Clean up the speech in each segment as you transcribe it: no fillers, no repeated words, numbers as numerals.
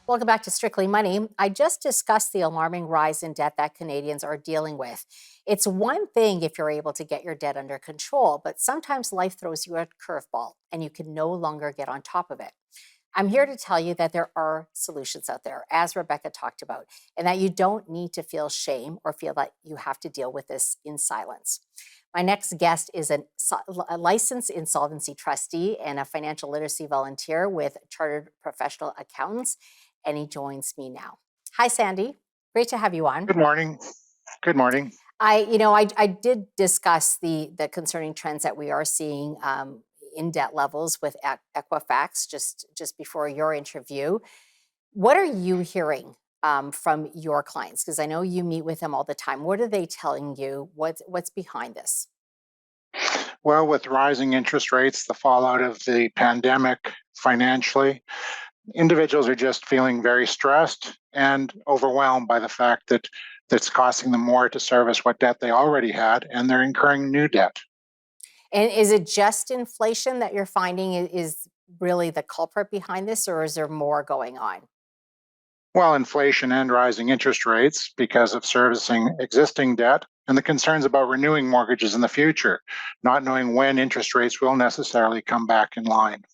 Welcome back to Strictly Money. I just discussed the alarming rise in debt that Canadians are dealing with. It's one thing if you're able to get your debt under control, but sometimes life throws you a curveball and you can no longer get on top of it. I'm here to tell you that there are solutions out there, as Rebecca talked about, and that you don't need to feel shame or feel that you have to deal with this in silence. My next guest is a licensed insolvency trustee and a financial literacy volunteer with Chartered Professional Accountants, and he joins me now. Hi, Sandy. Great to have you on. Good morning. Good morning. I did discuss the concerning trends that we are seeing in debt levels with Equifax just before your interview. What are you hearing from your clients? Because I know you meet with them all the time. What are they telling you? What's behind this? Well, with rising interest rates, the fallout of the pandemic financially, individuals are just feeling very stressed and overwhelmed by the fact that it's costing them more to service what debt they already had, and they're incurring new debt. And is it just inflation that you're finding is really the culprit behind this, or is there more going on? Well, inflation and rising interest rates because of servicing existing debt, and the concerns about renewing mortgages in the future, not knowing when interest rates will necessarily come back in line.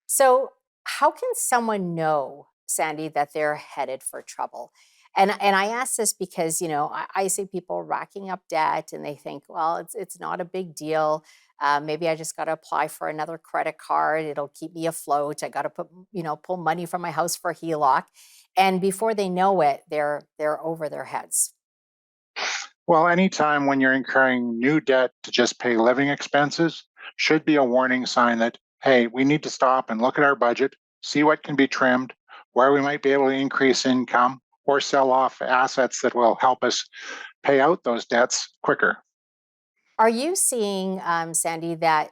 So, how can someone know, Sandy, that they're headed for trouble? And I ask this because I see people racking up debt, and they think, well, it's not a big deal. Maybe I just got to apply for another credit card. It'll keep me afloat. I got to pull money from my house for HELOC, and before they know it, they're over their heads. Well, anytime when you're incurring new debt to just pay living expenses should be a warning sign that, hey, we need to stop and look at our budget, see what can be trimmed, where we might be able to increase income or sell off assets that will help us pay out those debts quicker. Are you seeing, Sandy, that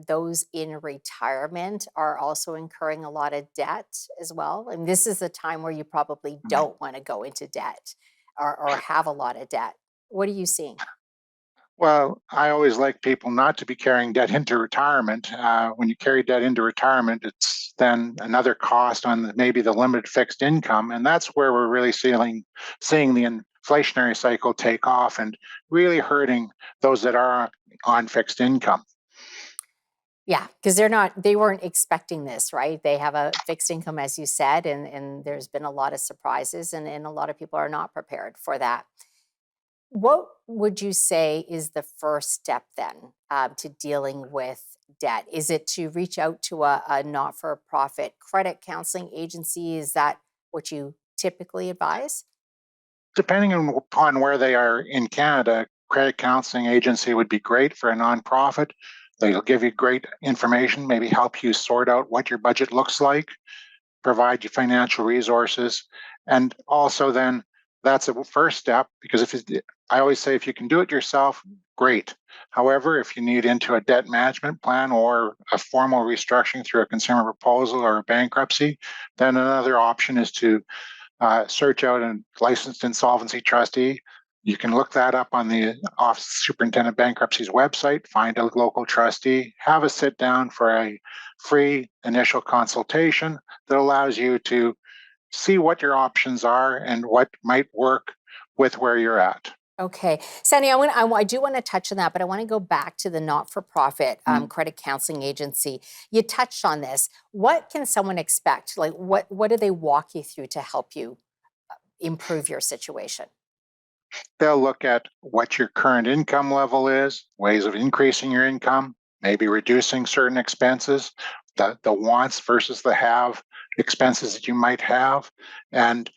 those in retirement are also incurring a lot of debt as well? And this is a time where you probably don't want to go into debt or have a lot of debt. What are you seeing? Well, I always like people not to be carrying debt into retirement. When you carry debt into retirement, it's then another cost on maybe the limited fixed income, and that's where we're really seeing the inflationary cycle take off and really hurting those that are on fixed income. Yeah, because they weren't expecting this, right? They have a fixed income, as you said, and there's been a lot of surprises, and a lot of people are not prepared for that. What would you say is the first step then to dealing with debt? Is it to reach out to a not for profit credit counseling agency? Is that what you typically advise? Depending upon where they are in Canada, credit counseling agency would be great for a nonprofit. They'll give you great information, maybe help you sort out what your budget looks like, provide you financial resources, and also then that's a first step because I always say if you can do it yourself, great. However, if you need into a debt management plan or a formal restructuring through a consumer proposal or a bankruptcy, then another option is to search out a licensed insolvency trustee. You can look that up on the Office of Superintendent Bankruptcy's website, find a local trustee, have a sit down for a free initial consultation that allows you to see what your options are and what might work with where you're at. Okay, Sandy, I do want to touch on that, but I want to go back to the not-for-profit credit counseling agency. You touched on this. What can someone expect? Like, what do they walk you through to help you improve your situation? They'll look at what your current income level is, ways of increasing your income, maybe reducing certain expenses, the wants versus the have expenses that you might have. And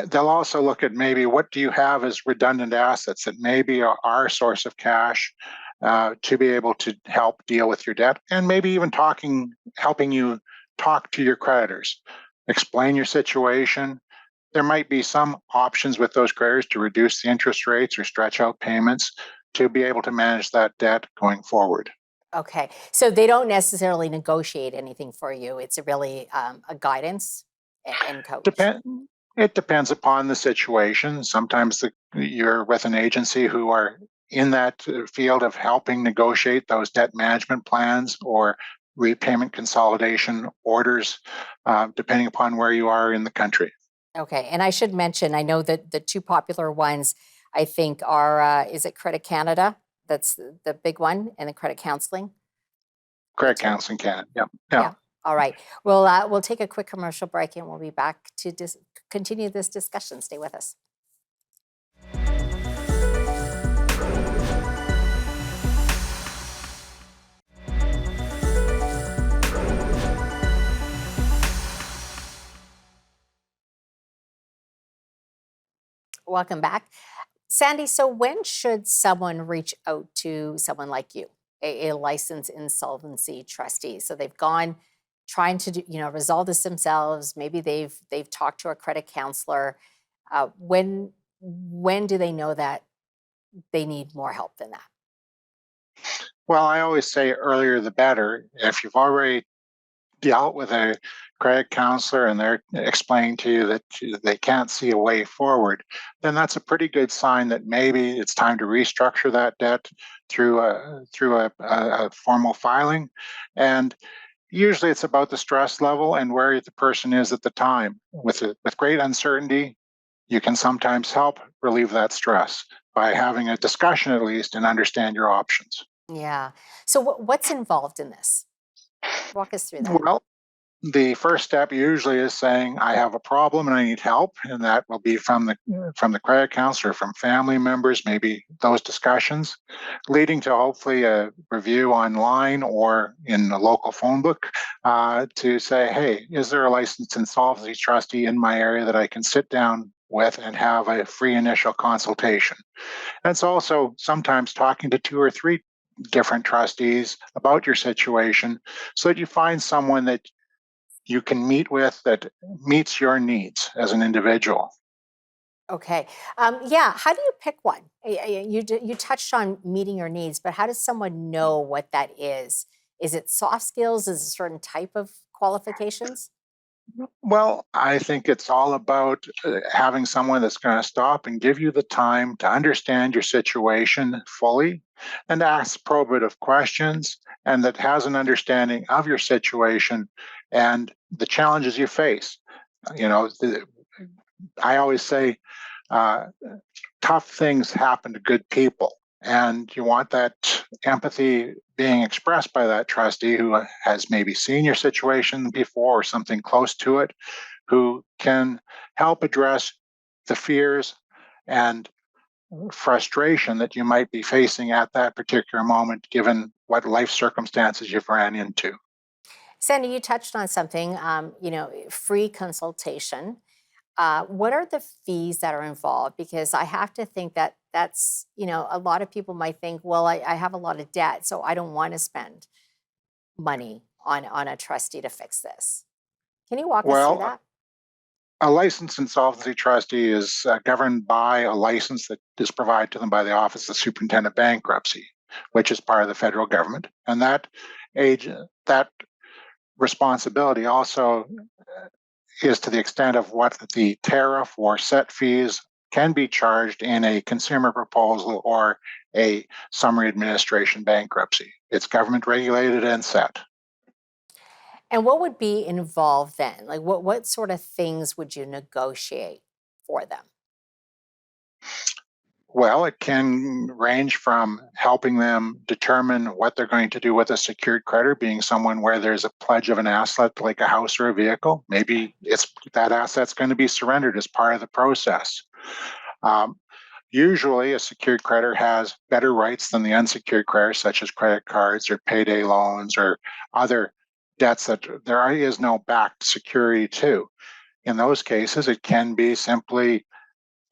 they'll also look at maybe what do you have as redundant assets that maybe are a source of cash to be able to help deal with your debt, and maybe even helping you talk to your creditors, explain your situation. There might be some options with those creditors to reduce the interest rates or stretch out payments to be able to manage that debt going forward. Okay, so they don't necessarily negotiate anything for you. It's really a guidance and coach. Depend. It depends upon the situation. Sometimes you're with an agency who are in that field of helping negotiate those debt management plans or repayment consolidation orders, depending upon where you are in the country. Okay, and I should mention, I know that the two popular ones I think are, is it Credit Canada? That's the big one, and the credit counseling? The Credit two. counseling can, yeah, yeah. Yeah. All right. We'll take a quick commercial break and we'll be back to continue this discussion. Stay with us. Welcome back. Sandy, so when should someone reach out to someone like you, a licensed insolvency trustee? So they've gone trying to do, resolve this themselves. Maybe they've talked to a credit counselor. When do they know that they need more help than that? Well, I always say earlier the better. If you've already dealt with a credit counselor and they're explaining to you that they can't see a way forward, then that's a pretty good sign that maybe it's time to restructure that debt through a formal filing. And usually it's about the stress level and where the person is at the time. With great uncertainty, you can sometimes help relieve that stress by having a discussion at least and understand your options. Yeah. So what's involved in this? Walk us through that. Well, the first step usually is saying I have a problem and I need help, and that will be from the credit counselor, from family members, maybe those discussions, leading to hopefully a review online or in the local phone book to say, hey, is there a licensed insolvency trustee in my area that I can sit down with and have a free initial consultation? And it's also sometimes talking to two or three different trustees about your situation so that you find someone that you can meet with that meets your needs as an individual. Okay. Yeah. How do you pick one? You touched on meeting your needs, but how does someone know what that is? Is it soft skills? Is it a certain type of qualifications? Well, I think it's all about having someone that's going to stop and give you the time to understand your situation fully and ask probative questions, and that has an understanding of your situation and the challenges you face. You know, I always say uh, tough things happen to good people. And you want that empathy being expressed by that trustee who has maybe seen your situation before or something close to it, who can help address the fears and frustration that you might be facing at that particular moment, given what life circumstances you've ran into. Sandy, you touched on something, free consultation. What are the fees that are involved? Because I have to think that that's, a lot of people might think, well, I have a lot of debt, so I don't want to spend money on a trustee to fix this. Can you walk us through Well, that? a licensed insolvency trustee is governed by a license that is provided to them by the Office of Superintendent Bankruptcy, which is part of the federal government. And that responsibility also is to the extent of what the tariff or set fees can be charged in a consumer proposal or a summary administration bankruptcy. It's government regulated and set. And what would be involved then? Like what sort of things would you negotiate for them? Well, it can range from helping them determine what they're going to do with a secured creditor, being someone where there's a pledge of an asset like a house or a vehicle. Maybe it's that asset's going to be surrendered as part of the process. Um, Usually, a secured creditor has better rights than the unsecured creditor, such as credit cards or payday loans or other debts that there is no backed security to. In those cases, it can be simply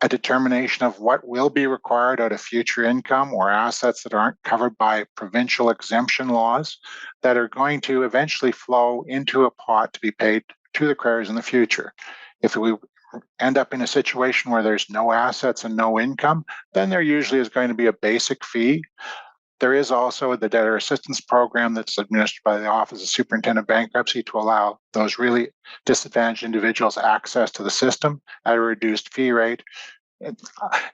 a determination of what will be required out of future income or assets that aren't covered by provincial exemption laws that are going to eventually flow into a pot to be paid to the creditors in the future. If we end up in a situation where there's no assets and no income, then there usually is going to be a basic fee. There is also the debtor assistance program that's administered by the Office of Superintendent Bankruptcy to allow those really disadvantaged individuals access to the system at a reduced fee rate.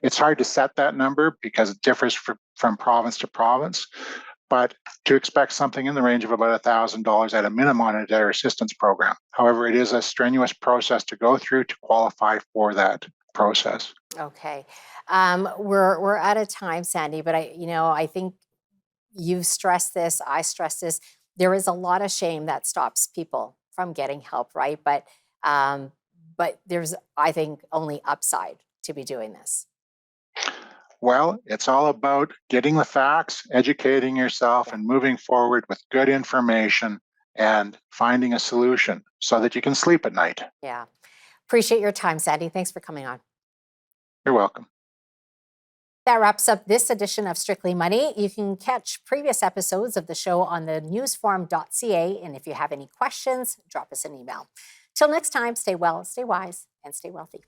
It's hard to set that number because it differs from province to province, but to expect something in the range of about $1,000 at a minimum on a debtor assistance program. However, it is a strenuous process to go through to qualify for that process. Okay. We're out of time, Sandy, but I think you've stressed this, I stress this. There is a lot of shame that stops people from getting help, right? But there's, I think, only upside to be doing this. Well, it's all about getting the facts, educating yourself, and moving forward with good information and finding a solution so that you can sleep at night. Yeah. Appreciate your time, Sandy. Thanks for coming on. You're welcome. That wraps up this edition of Strictly Money. You can catch previous episodes of the show on the newsforum.ca. And if you have any questions, drop us an email. Till next time, stay well, stay wise, and stay wealthy.